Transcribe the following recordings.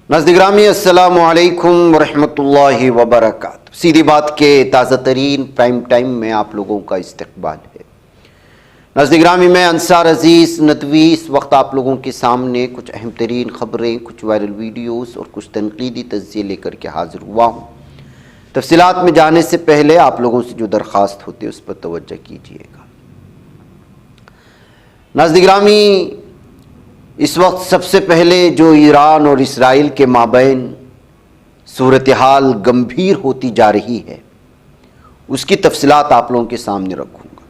नाज़रीन अस्सलामु अलैकुम वरहमतुल्लाहि वबरकातुहू। सीधी बात के ताज़ा तरीन प्राइम टाइम में आप लोगों का इस्तकबाल है। नाज़रीन मैं अंसार अज़ीज़ नदवी इस वक्त आप लोगों के सामने कुछ अहम तरीन ख़बरें, कुछ वायरल वीडियोस और कुछ तनक़ीदी तज़किये लेकर के हाज़िर हुआ हूँ। तफ़सीलात में जाने से पहले आप लोगों से जो दरख्वास्त होती है उस पर तवज्जो कीजिएगा। नाज़रीन इस वक्त सबसे पहले जो ईरान और इसराइल के माबैन सूरत हाल गंभीर होती जा रही है उसकी तफसीलात आप लोगों के सामने रखूँगा।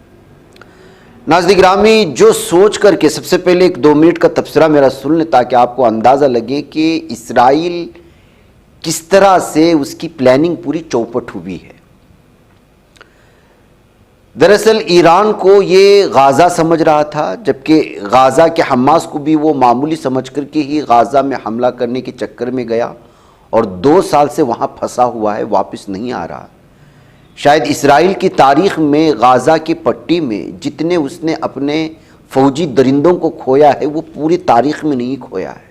नाज़रीन जो सोच करके सबसे पहले 1-2 मिनट का तबसरा मेरा सुन लें ताकि आपको अंदाज़ा लगे कि इसराइल किस तरह से उसकी प्लानिंग पूरी चौपट हुई है। दरअसल ईरान को ये गाज़ा समझ रहा था, जबकि गाज़ा के हमास को भी वो मामूली समझ करके ही गाज़ा में हमला करने के चक्कर में गया और 2 साल से वहाँ फंसा हुआ है, वापस नहीं आ रहा। शायद इसराइल की तारीख़ में गाज़ा की पट्टी में जितने उसने अपने फ़ौजी दरिंदों को खोया है वो पूरी तारीख़ में नहीं खोया है।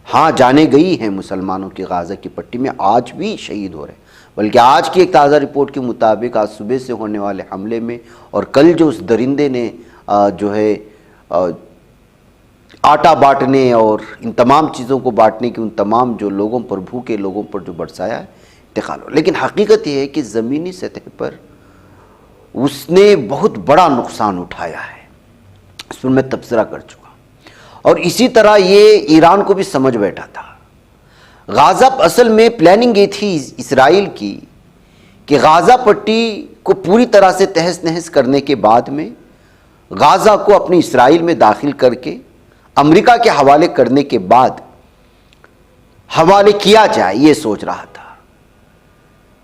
हाँ, जाने गई हैं मुसलमानों की गाज़ा की पट्टी में आज भी शहीद हो रहे हैं, बल्कि आज की एक ताज़ा रिपोर्ट के मुताबिक आज सुबह से होने वाले हमले में और कल जो उस दरिंदे ने जो है आटा बांटने और इन तमाम चीज़ों को बांटने की उन तमाम जो लोगों पर, भूखे लोगों पर जो बरसाया है, इंतकाल हो। लेकिन हकीकत यह है कि ज़मीनी सतह पर उसने बहुत बड़ा नुकसान उठाया है, इस पर मैं तबसरा कर चुका। और इसी तरह ये ईरान को भी समझ बैठा था। गाज़ा असल में प्लानिंग ये थी इसराइल की कि गाज़ा पट्टी को पूरी तरह से तहस नहस करने के बाद में गाज़ा को अपनी इसराइल में दाखिल करके अमेरिका के हवाले करने के बाद हवाले किया जाए, ये सोच रहा था।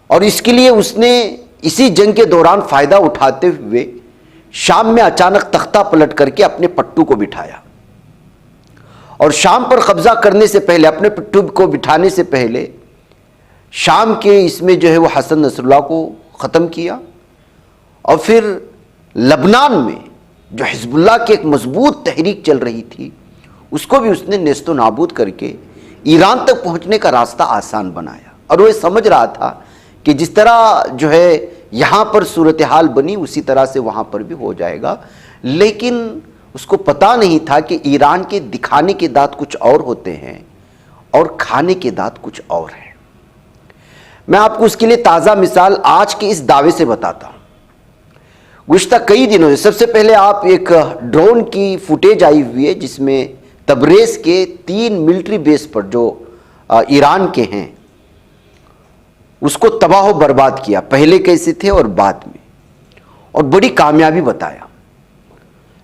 और इसके लिए उसने इसी जंग के दौरान फ़ायदा उठाते हुए शाम में अचानक तख्ता पलट करके अपने पट्टू को बिठाया और शाम पर कब्जा करने से पहले, अपने पट्टू को बिठाने से पहले शाम के इसमें जो है वो हसन नसरुल्लाह को ख़त्म किया और फिर लबनान में जो हिज़्बुल्लाह की एक मजबूत तहरीक चल रही थी उसको भी उसने नेस्तो नाबूद करके ईरान तक पहुंचने का रास्ता आसान बनाया। और वो समझ रहा था कि जिस तरह जो है यहाँ पर सूरत हाल बनी उसी तरह से वहाँ पर भी हो जाएगा। लेकिन उसको पता नहीं था कि ईरान के दिखाने के दांत कुछ और होते हैं और खाने के दांत कुछ और हैं। मैं आपको उसके लिए ताज़ा मिसाल आज के इस दावे से बताता हूँ। गुज़िश्ता कई दिनों से सबसे पहले आप एक ड्रोन की फुटेज आई हुई है जिसमें तबरेज़ के 3 मिलिट्री बेस पर जो ईरान के हैं उसको तबाह व बर्बाद किया, पहले कैसे थे और बाद में, और बड़ी कामयाबी बताया।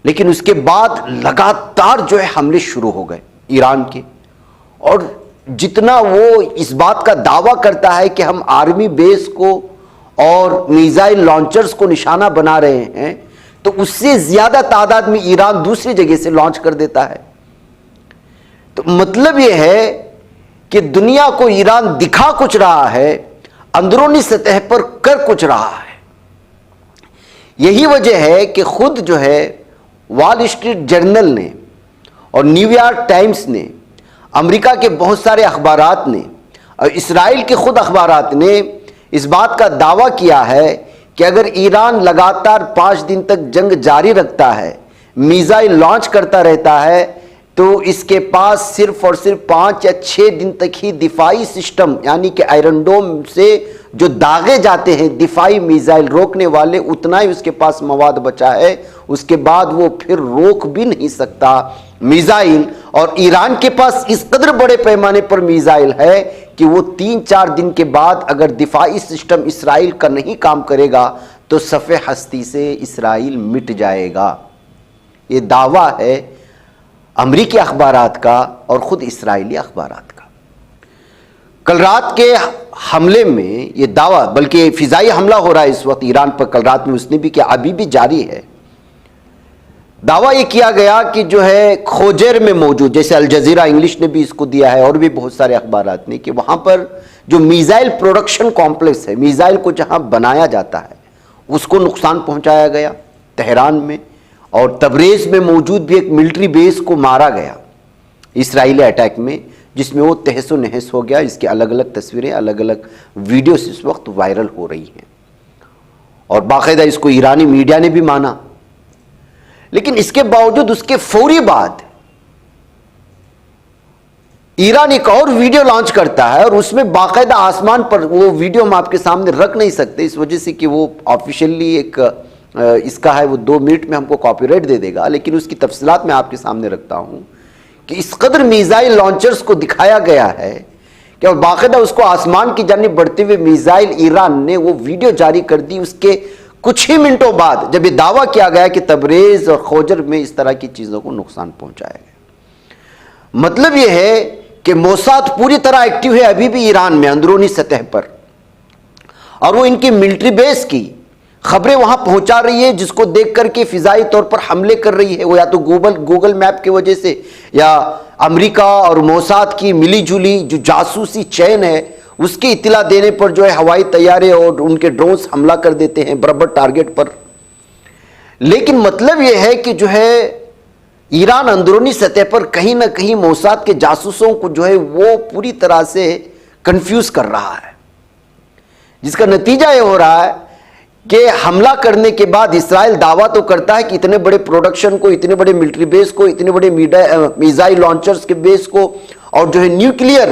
लेकिन उसके बाद लगातार जो है हमले शुरू हो गए ईरान के, और जितना वो इस बात का दावा करता है कि हम आर्मी बेस को और मिसाइल लॉन्चर्स को निशाना बना रहे हैं, तो उससे ज़्यादा तादाद में ईरान दूसरी जगह से लॉन्च कर देता है। तो मतलब ये है कि दुनिया को ईरान दिखा कुछ रहा है, अंदरूनी सतह पर कर कुछ रहा है। यही वजह है कि खुद जो है वॉल स्ट्रीट जर्नल ने और न्यूयॉर्क टाइम्स ने, अमेरिका के बहुत सारे अखबारात ने और इसराइल के खुद अखबारात ने इस बात का दावा किया है कि अगर ईरान लगातार 5 दिन तक जंग जारी रखता है, मिसाइल लॉन्च करता रहता है, तो इसके पास सिर्फ और सिर्फ 5 या 6 दिन तक ही दिफाई सिस्टम यानी कि आयरन डोम से जो दागे जाते हैं दिफाई मिसाइल रोकने वाले, उतना ही उसके पास मवाद बचा है। उसके बाद वो फिर रोक भी नहीं सकता मिसाइल। और ईरान के पास इस कदर बड़े पैमाने पर मिसाइल है कि वो 3-4 दिन के बाद अगर दिफाई सिस्टम इसराइल का नहीं काम करेगा तो सफ़े हस्ती से इसराइल मिट जाएगा। ये दावा है अमरीकी अखबारात का और ख़ुद इसराइली अखबारात का। कल रात के हमले में ये दावा, बल्कि फ़िज़ाई हमला हो रहा है इस वक्त ईरान पर, कल रात में उसने भी किया, अभी भी जारी है। दावा ये किया गया कि जो है खोजेर में मौजूद, जैसे अल जज़ीरा इंग्लिश ने भी इसको दिया है और भी बहुत सारे अखबारात ने, कि वहाँ पर जो मिसाइल प्रोडक्शन कॉम्प्लेक्स है, मिसाइल को जहाँ बनाया जाता है, उसको नुकसान पहुँचाया गया तेहरान में। और तबरेज़ में मौजूद भी एक मिलिट्री बेस को मारा गया इसराइली अटैक में, जिसमें वो तहस नहस हो गया। इसकी अलग अलग तस्वीरें, अलग अलग वीडियोस इस वक्त वायरल हो रही हैं और बाकायदा इसको ईरानी मीडिया ने भी माना। लेकिन इसके बावजूद उसके फौरी बाद ईरान एक और वीडियो लॉन्च करता है और उसमें बाकायदा आसमान पर, वो वीडियो हम आपके सामने रख नहीं सकते इस वजह से कि वो ऑफिशियली एक इसका है, वो 2 मिनट में हमको कॉपीराइट दे देगा, लेकिन उसकी तफसीलात मैं आपके सामने रखता हूं कि इस कदर मिसाइल लॉन्चर्स को दिखाया गया है कि और बाकायदा उसको आसमान की जानिब बढ़ते हुए मिसाइल ईरान ने वो वीडियो जारी कर दी। उसके कुछ ही मिनटों बाद जब ये दावा किया गया कि तबरेज और खोजर में इस तरह की चीजों को नुकसान पहुंचाया गया। मतलब यह है कि मोसाद पूरी तरह एक्टिव है अभी भी ईरान में अंदरूनी सतह पर, और वो इनकी मिलिट्री बेस की खबरें वहां पहुंचा रही है, जिसको देख करके फिजाई तौर पर हमले कर रही है। वो या तो गूगल मैप की वजह से या अमेरिका और मोसाद की मिलीजुली जो जासूसी चैन है उसकी इत्तला देने पर जो है हवाई तैयारे और उनके ड्रोन्स हमला कर देते हैं बराबर टारगेट पर। लेकिन मतलब यह है कि जो है ईरान अंदरूनी सतह पर कहीं ना कहीं मोसाद के जासूसों को जो है वो पूरी तरह से कंफ्यूज कर रहा है, जिसका नतीजा यह हो रहा है कि हमला करने के बाद इस्राइल दावा तो करता है कि इतने बड़े प्रोडक्शन को, इतने बड़े मिलिट्री बेस को, इतने बड़े मिसाइल लॉन्चर्स के बेस को और जो है न्यूक्लियर,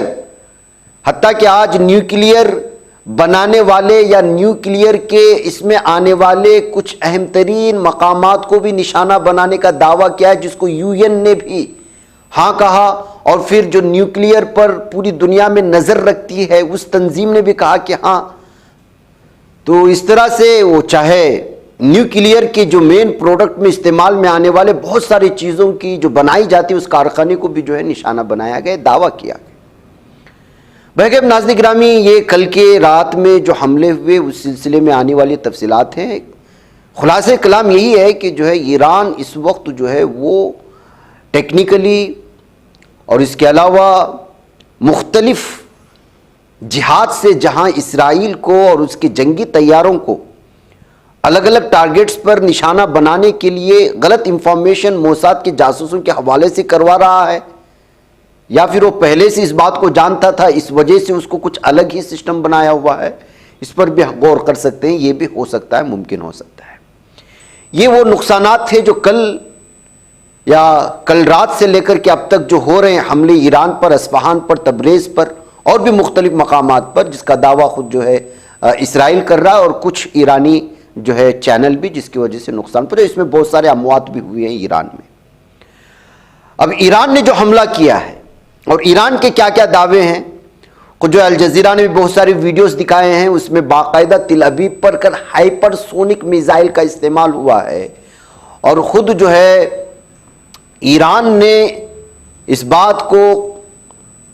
हत्ता कि आज न्यूक्लियर बनाने वाले या न्यूक्लियर के इसमें आने वाले कुछ अहम तरीन मकामात को भी निशाना बनाने का दावा किया है, जिसको यूएन ने भी हाँ कहा। और फिर जो न्यूक्लियर पर पूरी दुनिया में नजर रखती है उस तंजीम ने भी कहा कि हाँ, तो इस तरह से वो चाहे न्यूक्लियर के जो मेन प्रोडक्ट में इस्तेमाल में आने वाले बहुत सारी चीज़ों की जो बनाई जाती है उस कारखाने को भी जो है निशाना बनाया गया, दावा किया गया। बहरकैफ नाज़रीन गिरामी, ये कल के रात में जो हमले हुए उस सिलसिले में आने वाली तफसीलात हैं। खुलासे कलाम यही है कि जो है ईरान इस वक्त जो है वो टेक्निकली और इसके अलावा मुख्तलिफ जिहाद से जहां इसराइल को और उसके जंगी तैयारों को अलग अलग टारगेट्स पर निशाना बनाने के लिए गलत इंफॉर्मेशन मोसाद के जासूसों के हवाले से करवा रहा है, या फिर वो पहले से इस बात को जानता था, इस वजह से उसको कुछ अलग ही सिस्टम बनाया हुआ है, इस पर भी गौर कर सकते हैं। ये भी हो सकता है, मुमकिन हो सकता है। ये वो नुकसानात थे जो कल या कल रात से लेकर के अब तक जो हो रहे हैं हमले ईरान पर, अस्फहान पर, तबरेज़ पर और भी मुख्तलिफ मकामात पर, जिसका दावा खुद जो है इसराइल कर रहा है और कुछ ईरानी जो है चैनल भी, जिसकी वजह से नुकसान पहुंचा। इसमें बहुत सारे अमवात भी हुए हैं ईरान में। अब ईरान ने जो हमला किया है और ईरान के क्या क्या दावे हैं, खुद जो अल जजीरा ने भी बहुत सारी वीडियोस दिखाए हैं, उसमें बाकायदा तिल अबीब पर कर हाइपरसोनिक मिसाइल का इस्तेमाल हुआ है। और ख़ुद जो है ईरान ने इस बात को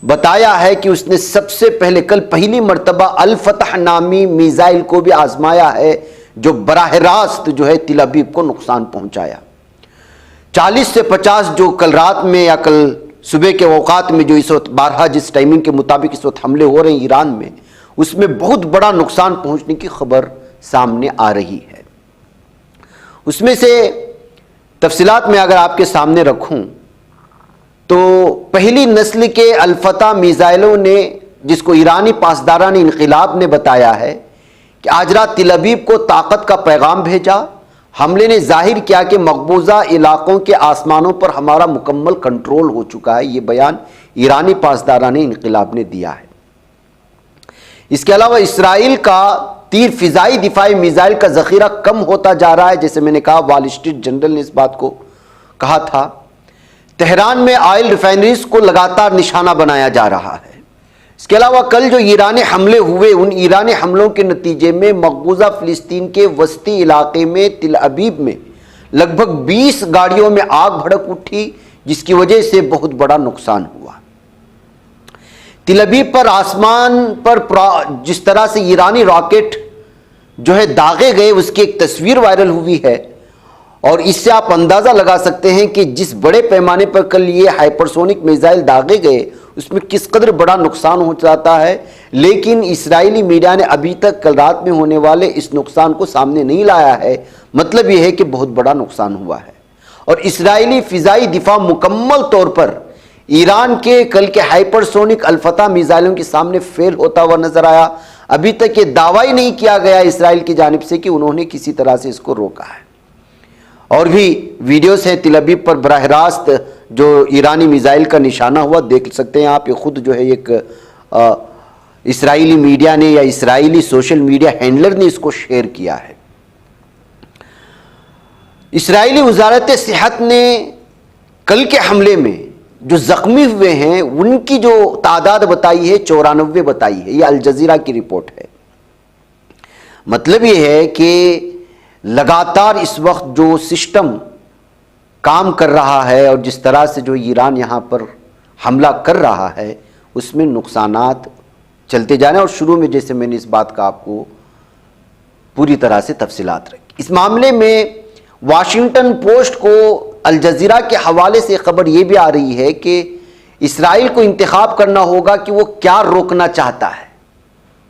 बताया है कि उसने सबसे पहले कल पहली मर्तबा अल फतह नामी मिसाइल को भी आजमाया है, जो बराह रास्त जो है तिल अबीब को नुकसान पहुंचाया। 40 से 50 जो कल रात में या कल सुबह के औकात में जो इस वक्त 12 जिस टाइमिंग के मुताबिक इस वक्त हमले हो रहे हैं ईरान में, उसमें बहुत बड़ा नुकसान पहुंचने की खबर सामने आ रही है। उसमें से तफसीलात में अगर आपके सामने रखूं तो पहली नस्ल के अल फतह मिसाइलों ने, जिसको ईरानी पासदारान इनकलाब ने बताया है कि आज रात तिल अबीब को ताकत का पैगाम भेजा, हमले ने जाहिर किया कि मकबूजा इलाकों के आसमानों पर हमारा मुकम्मल कंट्रोल हो चुका है। ये बयान ईरानी पासदारान इनकलाब ने दिया है। इसके अलावा इसराइल का तीर फिजाई दिफाई मिसाइल का जखीरा कम होता जा रहा है, जैसे मैंने कहा वॉल स्ट्रीट जर्नल ने इस बात को कहा था। तेहरान में ऑयल रिफाइनरीज को लगातार निशाना बनाया जा रहा है। इसके अलावा कल जो ईरानी हमले हुए, उन ईरानी हमलों के नतीजे में मकबूजा फ़िलिस्तीन के वस्ती इलाके में तिल अबीब में लगभग 20 गाड़ियों में आग भड़क उठी, जिसकी वजह से बहुत बड़ा नुकसान हुआ। तिल अबीब पर आसमान पर जिस तरह से ईरानी रॉकेट जो है दागे गए, उसकी एक तस्वीर वायरल हुई है और इससे आप अंदाज़ा लगा सकते हैं कि जिस बड़े पैमाने पर कल ये हाइपरसोनिक मिसाइल दागे गए उसमें किस कदर बड़ा नुकसान हो जाता है। लेकिन इस्राएली मीडिया ने अभी तक कल रात में होने वाले इस नुकसान को सामने नहीं लाया है। मतलब यह है कि बहुत बड़ा नुकसान हुआ है और इस्राएली फ़िज़ाई दिफा मुकम्मल तौर पर ईरान के कल के हाइपरसोनिक अल-फतह मिसाइलों के सामने फेल होता हुआ नजर आया। अभी तक ये दावा ही नहीं किया गया इसराइल की जानिब से कि उन्होंने किसी तरह से इसको रोका है। और भी वीडियोस हैं तिल अबीब पर बराह रास्त जो ईरानी मिसाइल का निशाना हुआ, देख सकते हैं आप। ये खुद जो है एक इसराइली मीडिया ने या इसराइली सोशल मीडिया हैंडलर ने इसको शेयर किया है। इसराइली वजारत सेहत ने कल के हमले में जो जख्मी हुए हैं उनकी जो तादाद बताई है 94 बताई है। यह अल जजीरा की रिपोर्ट है। मतलब यह है कि लगातार इस वक्त जो सिस्टम काम कर रहा है और जिस तरह से जो ईरान यहाँ पर हमला कर रहा है उसमें नुकसानात चलते जा रहे हैं। और शुरू में जैसे मैंने इस बात का आपको पूरी तरह से तफसीलात रखी। इस मामले में वाशिंगटन पोस्ट को अल जजीरा के हवाले से खबर यह भी आ रही है कि इसराइल को इंतखाब करना होगा कि वो क्या रोकना चाहता है।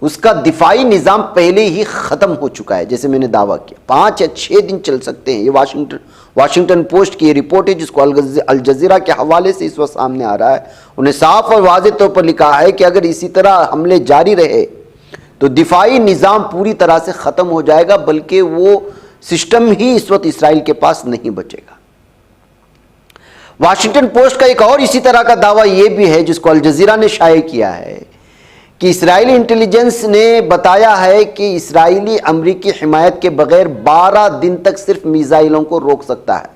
उसका दिफाई निज़ाम पहले ही ख़त्म हो चुका है, जैसे मैंने दावा किया 5 या 6 दिन चल सकते हैं। ये वाशिंगटन पोस्ट की ये रिपोर्ट है जिसको अल जजीरा के हवाले से इस वक्त सामने आ रहा है। उन्हें साफ और वाज़ेह तौर पर लिखा है कि अगर इसी तरह हमले जारी रहे तो दिफाई निज़ाम पूरी तरह से ख़त्म हो जाएगा, बल्कि वो सिस्टम ही इस वक्त इसराइल के पास नहीं बचेगा। वाशिंगटन पोस्ट का एक और इसी तरह का दावा यह भी है जिसको अल जजीरा ने शाये किया है कि इसराइली इंटेलिजेंस ने बताया है कि इसराइली अमरीकी हिमायत के बगैर 12 दिन तक सिर्फ मिसाइलों को रोक सकता है।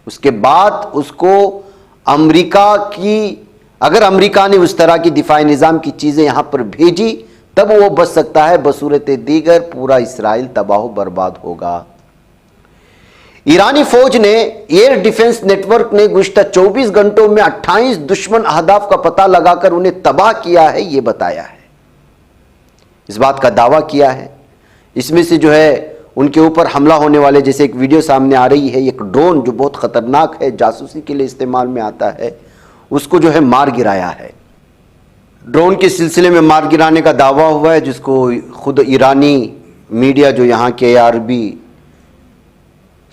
उसके बाद उसको अमरीका की, अगर अमरीका ने उस तरह की दिफाई निज़ाम की चीज़ें यहाँ पर भेजी तब वो बच सकता है, बसूरत दीगर पूरा इसराइल तबाह बर्बाद होगा। ईरानी फौज ने एयर डिफेंस नेटवर्क ने गुज़िश्ता 24 घंटों में 28 दुश्मन अहदाफ का पता लगाकर उन्हें तबाह किया है, यह बताया है, इस बात का दावा किया है। इसमें से जो है उनके ऊपर हमला होने वाले, जैसे एक वीडियो सामने आ रही है, एक ड्रोन जो बहुत ख़तरनाक है, जासूसी के लिए इस्तेमाल में आता है, उसको जो है मार गिराया है। ड्रोन के सिलसिले में मार गिराने का दावा हुआ है जिसको खुद ईरानी मीडिया जो यहाँ के ARB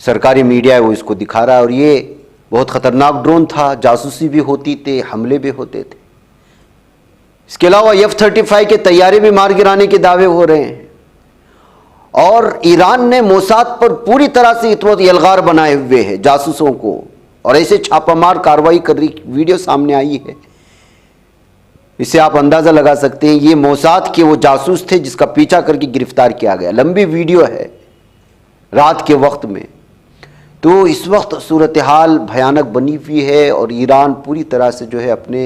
सरकारी मीडिया है वो इसको दिखा रहा है। और ये बहुत ख़तरनाक ड्रोन था, जासूसी भी होती थे, हमले भी होते थे। इसके अलावा F-35 के तैयारे भी मार गिराने के दावे हो रहे हैं। और ईरान ने मोसाद पर पूरी तरह से इतवत यलगार बनाए हुए हैं जासूसों को, और ऐसे छापामार कार्रवाई कर रही वीडियो सामने आई है। इससे आप अंदाज़ा लगा सकते हैं ये मोसाद के वो जासूस थे जिसका पीछा करके गिरफ्तार किया गया। लंबी वीडियो है रात के वक्त में। तो इस वक्त सूरत हाल भयानक बनी हुई है और ईरान पूरी तरह से जो है अपने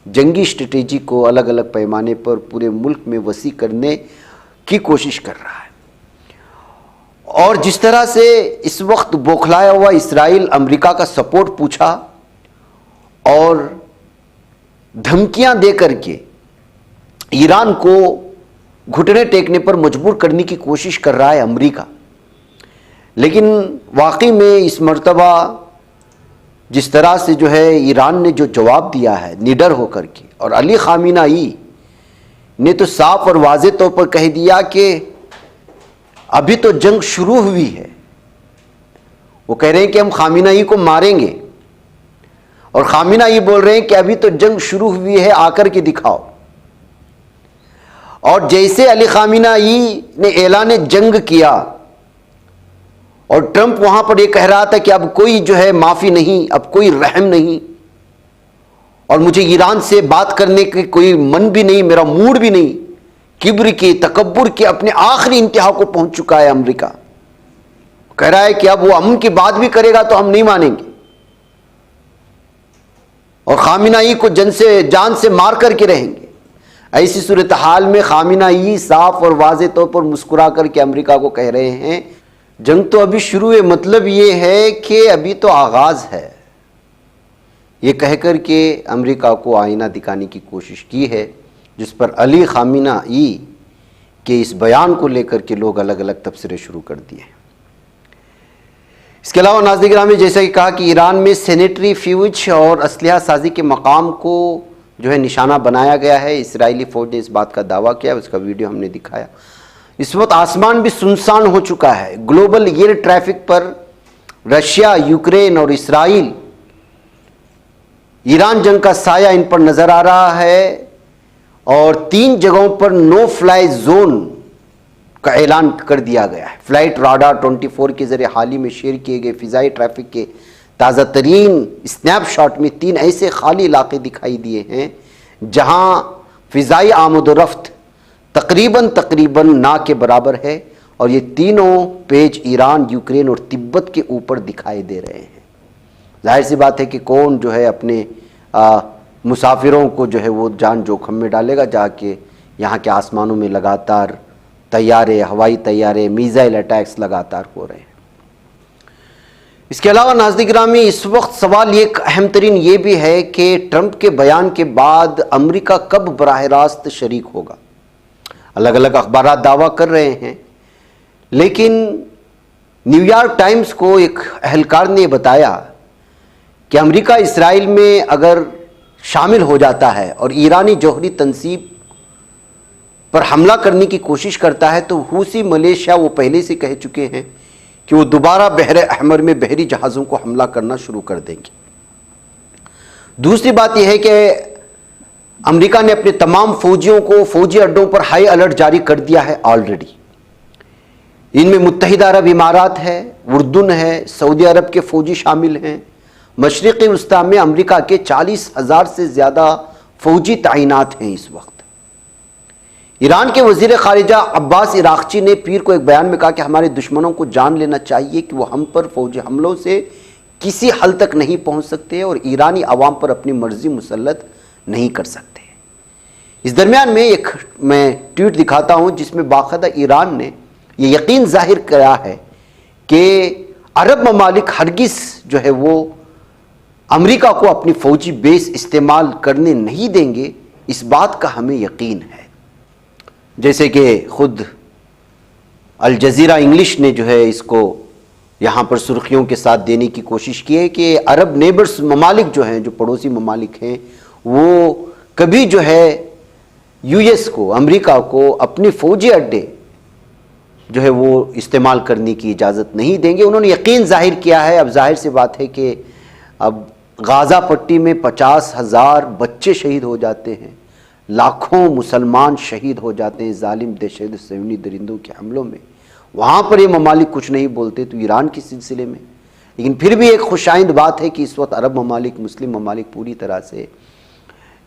जंगी स्ट्रेटेजी को अलग अलग पैमाने पर पूरे मुल्क में वसी करने की कोशिश कर रहा है। और जिस तरह से इस वक्त बौखलाया हुआ इसराइल अमेरिका का सपोर्ट पूछा और धमकियां दे करके ईरान को घुटने टेकने पर मजबूर करने की कोशिश कर रहा है अमेरिका, लेकिन वाकई में इस मर्तबा जिस तरह से जो है ईरान ने जो जवाब दिया है निडर होकर के, और अली खामिनाई ने तो साफ और वाज़ेह तौर पर कह दिया कि अभी तो जंग शुरू हुई है। वो कह रहे हैं कि हम खामिनाई को मारेंगे, और खामिनाई बोल रहे हैं कि अभी तो जंग शुरू हुई है, आकर के दिखाओ। और जैसे अली खामिनाई ने ऐलान जंग किया और ट्रंप वहां पर यह कह रहा था कि अब कोई जो है माफ़ी नहीं, अब कोई रहम नहीं, और मुझे ईरान से बात करने के कोई मन भी नहीं, मेरा मूड भी नहीं, किब्र के तकब्बुर के अपने आखिरी इंतहा को पहुंच चुका है अमेरिका। कह रहा है कि अब वो अमन की बात भी करेगा तो हम नहीं मानेंगे, और खामिनाई को जान से मार करके रहेंगे। ऐसी सूरत हाल में खामिनाई साफ और वाज़ेह तौर पर मुस्कुरा करके अमेरिका को कह रहे हैं जंग तो अभी शुरू है, मतलब ये है कि अभी तो आगाज़ है। ये कहकर के अमेरिका को आईना दिखाने की कोशिश की है, जिस पर अली खामिनाई के इस बयान को लेकर के लोग अलग अलग तबसरे शुरू कर दिए। इसके अलावा नाज़रीन गिरामी, जैसा कि कहा कि ईरान में सैनिटरी फ्यूज और असलहा साजी के मकाम को जो है निशाना बनाया गया है। इसराइली फ़ौज ने इस बात का दावा किया, उसका वीडियो हमने दिखाया। इस वक्त आसमान भी सुनसान हो चुका है। ग्लोबल एयर ट्रैफिक पर रशिया, यूक्रेन और इसराइल ईरान जंग का साया इन पर नजर आ रहा है और 3 जगहों पर नो फ्लाई जोन का ऐलान कर दिया गया है। फ्लाइट राडार 24 के जरिए हाल ही में शेयर किए गए फिजाई ट्रैफिक के ताज़ा तरीन स्नैपशॉट में 3 ऐसे खाली इलाके दिखाई दिए हैं जहां फिजाई आमद-ओ-रफ्त तकरीबन ना के बराबर है और ये तीनों पेज ईरान, यूक्रेन और तिब्बत के ऊपर दिखाई दे रहे हैं। जाहिर सी बात है कि कौन जो है अपने मुसाफिरों को जो है वो जान जोखिम में डालेगा, जाके यहाँ के आसमानों में लगातार तैयारे, हवाई तैयारे, मिसाइल अटैक्स लगातार हो रहे हैं। इसके अलावा नाज़रीन गिरामी, इस वक्त सवाल ये अहम तरीन ये भी है कि ट्रंप के बयान के बाद अमेरिका कब बराह रास्त शरीक होगा। अलग अलग अखबार दावा कर रहे हैं, लेकिन न्यूयॉर्क टाइम्स को एक अहलकार ने बताया कि अमेरिका इसराइल में अगर शामिल हो जाता है और ईरानी जौहरी तंसीब पर हमला करने की कोशिश करता है तो हूसी मलेशिया वो पहले से कह चुके हैं कि वो दोबारा बहरे अहमर में बहरी जहाज़ों को हमला करना शुरू कर देंगे। दूसरी बात यह है कि अमेरिका ने अपने तमाम फौजियों को फौजी अड्डों पर हाई अलर्ट जारी कर दिया है ऑलरेडी। इनमें मुत्तहिदा अरब इमारात है, उर्दून है, सऊदी अरब के फौजी शामिल हैं। मशरिक़ी वस्ता में अमेरिका के 40,000 से ज़्यादा फौजी तैनात हैं इस वक्त। ईरान के वज़ीर ख़ारिजा अब्बास इराक़ची ने पीर को एक बयान में कहा कि हमारे दुश्मनों को जान लेना चाहिए कि वो हम पर फौजी हमलों से किसी हल तक नहीं पहुँच सकते और ईरानी अवाम पर अपनी मर्जी मुसल्लत नहीं कर सकते। इस दरमियान में मैं ट्वीट दिखाता हूँ जिसमें बाकायदा ईरान ने ये यकीन जाहिर किया है कि अरब ममालिक हरगिज़ जो है वो अमेरिका को अपनी फ़ौजी बेस इस्तेमाल करने नहीं देंगे, इस बात का हमें यकीन है। जैसे कि ख़ुद अल जज़ीरा इंग्लिश ने जो है इसको यहाँ पर सुर्खियों के साथ देने की कोशिश की है कि अरब नेबर्स ममालिक जो हैं, जो पड़ोसी ममालिक हैं, वो कभी जो है यूएस को, अमेरिका को अपने फ़ौजी अड्डे जो है वो इस्तेमाल करने की इजाज़त नहीं देंगे। उन्होंने यकीन जाहिर किया है। अब जाहिर सी बात है कि अब गाज़ा पट्टी में 50,000 बच्चे शहीद हो जाते हैं, लाखों मुसलमान शहीद हो जाते हैं जालिम दहशत सयूनी दरिंदों के हमलों में। वहाँ पर ये ममालिक कुछ नहीं बोलते तो ईरान के सिलसिले में। लेकिन फिर भी एक खुशाइंद बात है कि इस वक्त अरब ममालिक, मुस्लिम ममालिक पूरी तरह से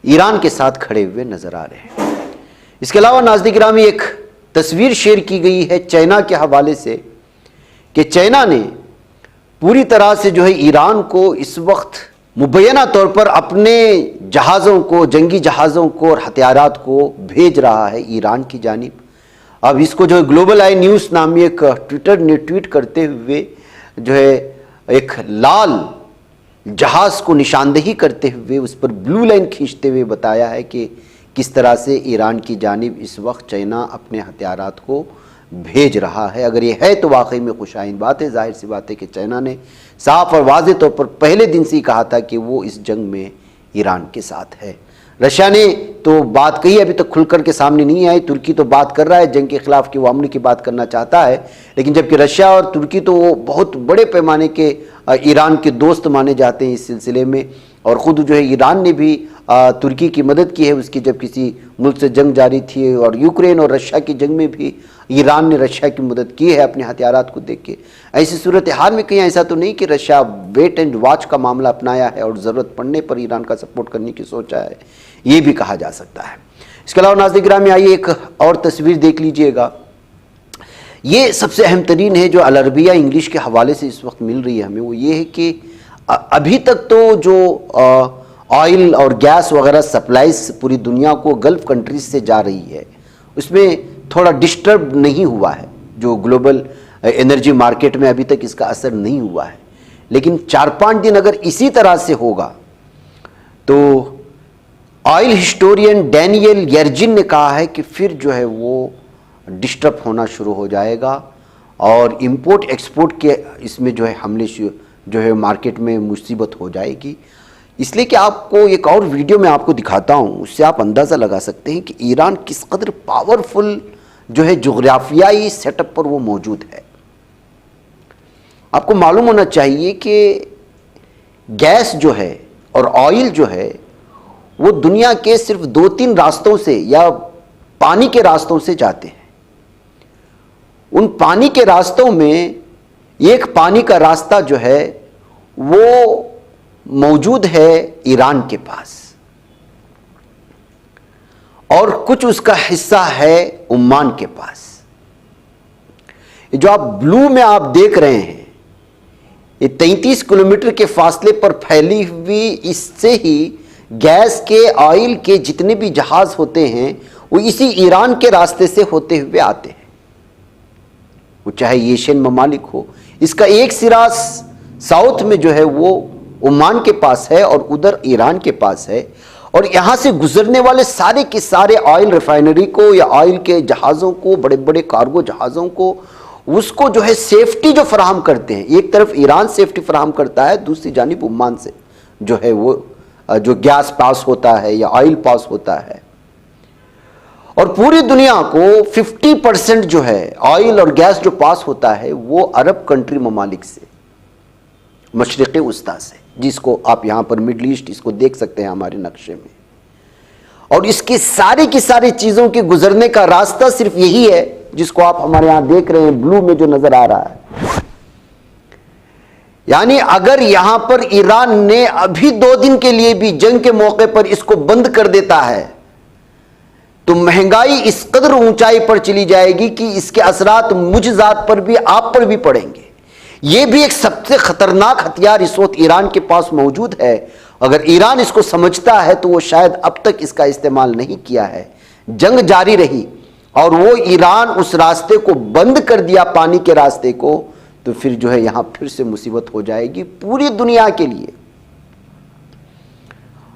ईरान के साथ खड़े हुए नज़र आ रहे हैं। इसके अलावा नाज़रीन गिरामी, एक तस्वीर शेयर की गई है चाइना के हवाले से कि चाइना ने पूरी तरह से जो है ईरान को इस वक्त मुबैना तौर पर अपने जहाज़ों को, जंगी जहाज़ों को और हथियारात को भेज रहा है ईरान की जानिब। अब इसको जो है ग्लोबल आई न्यूज़ नामी एक ट्विटर ने ट्वीट करते हुए जो है एक लाल जहाज़ को निशानदेही करते हुए उस पर ब्लू लाइन खींचते हुए बताया है कि किस तरह से ईरान की जानिब इस वक्त चाइना अपने हथियारात को भेज रहा है। अगर ये है तो वाकई में खुशाइन बात है। जाहिर सी बात है कि चाइना ने साफ और वाज़ेह तौर पर पहले दिन से ही कहा था कि वो इस जंग में ईरान के साथ है। रशिया ने तो बात कही, अभी तक खुलकर के सामने नहीं आई। तुर्की तो बात कर रहा है जंग के खिलाफ कि वो अमन की बात करना चाहता है, लेकिन जबकि रशिया और तुर्की तो वो बहुत बड़े पैमाने के ईरान के दोस्त माने जाते हैं इस सिलसिले में। और ख़ुद जो है ईरान ने भी तुर्की की मदद की है उसकी जब किसी मुल्क से जंग जारी थी, और यूक्रेन और रशिया की जंग में भी ईरान ने रशिया की मदद की है अपने हथियारात को देख के। ऐसी सूरत हाल में कहीं ऐसा तो नहीं कि रशिया वेट एंड वॉच का मामला अपनाया है और ज़रूरत पड़ने पर ईरान का सपोर्ट करने की सोचा है, ये भी कहा जा सकता है। इसके अलावा नाज़रीन गिरामी, आइए एक और तस्वीर देख लीजिएगा। ये सबसे अहम तरीन है जो अल अरबिया इंग्लिश के हवाले से इस वक्त मिल रही है हमें, वो ये है कि अभी तक तो जो ऑयल और गैस वगैरह सप्लाईज पूरी दुनिया को गल्फ़ कंट्रीज से जा रही है, उसमें थोड़ा डिस्टर्ब नहीं हुआ है। जो ग्लोबल एनर्जी मार्केट में अभी तक इसका असर नहीं हुआ है, लेकिन 4-5 दिन अगर इसी तरह से होगा तो ऑयल हिस्टोरियन डैनियल यर्जिन ने कहा है कि फिर जो है वो डिस्टर्ब होना शुरू हो जाएगा और इंपोर्ट एक्सपोर्ट के इसमें जो है हमले जो है मार्केट में मुसीबत हो जाएगी। इसलिए कि आपको एक और वीडियो में आपको दिखाता हूँ, उससे आप अंदाज़ा लगा सकते हैं कि ईरान किस कदर पावरफुल जो है जोग्राफियाई सेटअप पर वो मौजूद है। आपको मालूम होना चाहिए कि गैस जो है और ऑयल जो है वो दुनिया के सिर्फ 2-3 रास्तों से या पानी के रास्तों से जाते हैं। उन पानी के रास्तों में एक पानी का रास्ता जो है वो मौजूद है ईरान के पास, और कुछ उसका हिस्सा है ओमान के पास। जो आप ब्लू में आप देख रहे हैं, ये 33 किलोमीटर के फासले पर फैली हुई, इससे ही गैस के, ऑयल के जितने भी जहाज होते हैं वो इसी ईरान के रास्ते से होते हुए आते हैं, वो चाहे एशियन ममालिक हो। इसका एक सिरा साउथ में जो है वो ओमान के पास है और उधर ईरान के पास है, और यहां से गुजरने वाले सारे के सारे ऑयल रिफाइनरी को या ऑयल के जहाज़ों को, बड़े बड़े कार्गो जहाज़ों को, उसको जो है सेफ्टी जो फराहम करते हैं। एक तरफ ईरान सेफ्टी फराहम करता है, दूसरी जानिब ओमान से जो है वो जो गैस पास होता है या ऑयल पास होता है। और पूरी दुनिया को 50% जो है ऑयल और गैस जो पास होता है वो अरब कंट्री ममालिक से, मशरिक़ वस्ता से, जिसको आप यहाँ पर मिडल ईस्ट इसको देख सकते हैं हमारे नक्शे में। और इसकी सारी की सारी चीज़ों के गुजरने का रास्ता सिर्फ यही है जिसको आप हमारे यहाँ देख रहे हैं, ब्लू में जो नजर आ रहा है। यानी अगर यहां पर ईरान ने अभी 2 दिन के लिए भी जंग के मौके पर इसको बंद कर देता है तो महंगाई इस कदर ऊंचाई पर चली जाएगी कि इसके असरात मुझ जात पर भी, आप पर भी पड़ेंगे। यह भी एक सबसे खतरनाक हथियार इस वक्त ईरान के पास मौजूद है। अगर ईरान इसको समझता है तो वो शायद अब तक इसका इस्तेमाल नहीं किया है। जंग जारी रही और वो ईरान उस रास्ते को बंद कर दिया, पानी के रास्ते को, तो फिर जो है यहां फिर से मुसीबत हो जाएगी पूरी दुनिया के लिए।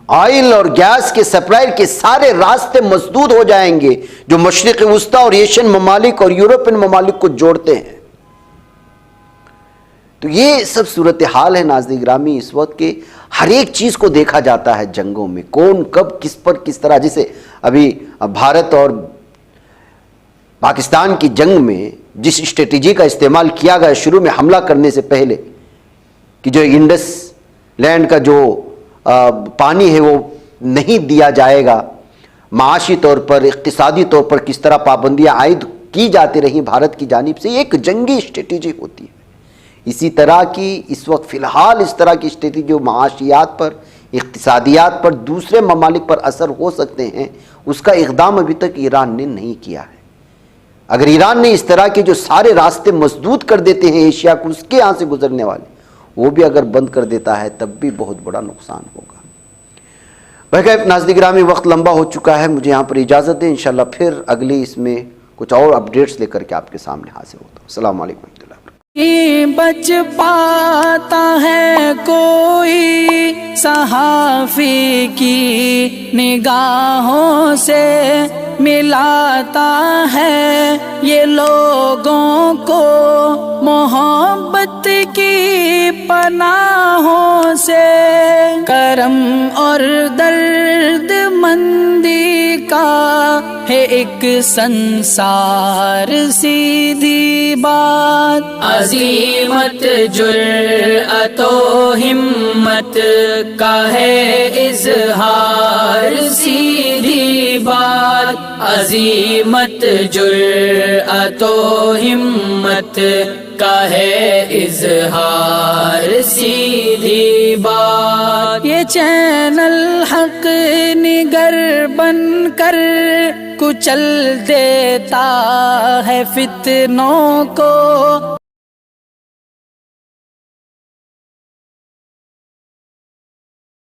ऑयल और गैस के सप्लाई के सारे रास्ते मसदूद हो जाएंगे जो मशरिक़ वस्ता और एशियन ममालिक और यूरोपियन ममालिक को जोड़ते हैं। तो ये सब सूरत हाल है नाज़रीन गिरामी इस वक्त के। हर एक चीज को देखा जाता है जंगों में, कौन कब किस पर किस तरह। जैसे अभी भारत और पाकिस्तान की जंग में जिस स्ट्रेटेजी का इस्तेमाल किया गया शुरू में हमला करने से पहले, कि जो इंडस लैंड का जो पानी है वो नहीं दिया जाएगा, माशी तौर पर, इक्तिसादी तौर पर किस तरह पाबंदियां आयद की जाती रही भारत की जानिब से, एक जंगी स्ट्रेटेजी होती है। इसी तरह की इस वक्त फ़िलहाल इस तरह की स्थिति जो माशियात पर, इक्तिसादियात पर, दूसरे ममालिक पर असर हो सकते हैं, उसका इक़दाम अभी तक ईरान ने नहीं किया है। अगर ईरान ने इस तरह के जो सारे रास्ते मसदूद कर देते हैं एशिया को, उसके यहाँ से गुजरने वाले, वो भी अगर बंद कर देता है तब भी बहुत बड़ा नुकसान होगा। भाई नाज़रीन गिरामी, वक्त लंबा हो चुका है, मुझे यहाँ पर इजाज़त दें। इंशाल्लाह फिर अगली इसमें कुछ और अपडेट्स लेकर के आपके सामने हाजिर होता हूँ। अस्सलाम वालेकुम। बच पाता है कोई सहाफ़ी की निगाहों से, मिलाता है ये लोगों को मोहब्बत की पनाहों से। करम और दर्द मंदी का है एक संसार, सीधी बात। अज़ीमत जुर्अतो हिम्मत का है इज़हार, सीधी बात। अज़ीमत जुर्अतो हिम्मत का है इज़हार, सीधी बात। ये चैनल हक निगर बन कर कुचल देता है फितनों को,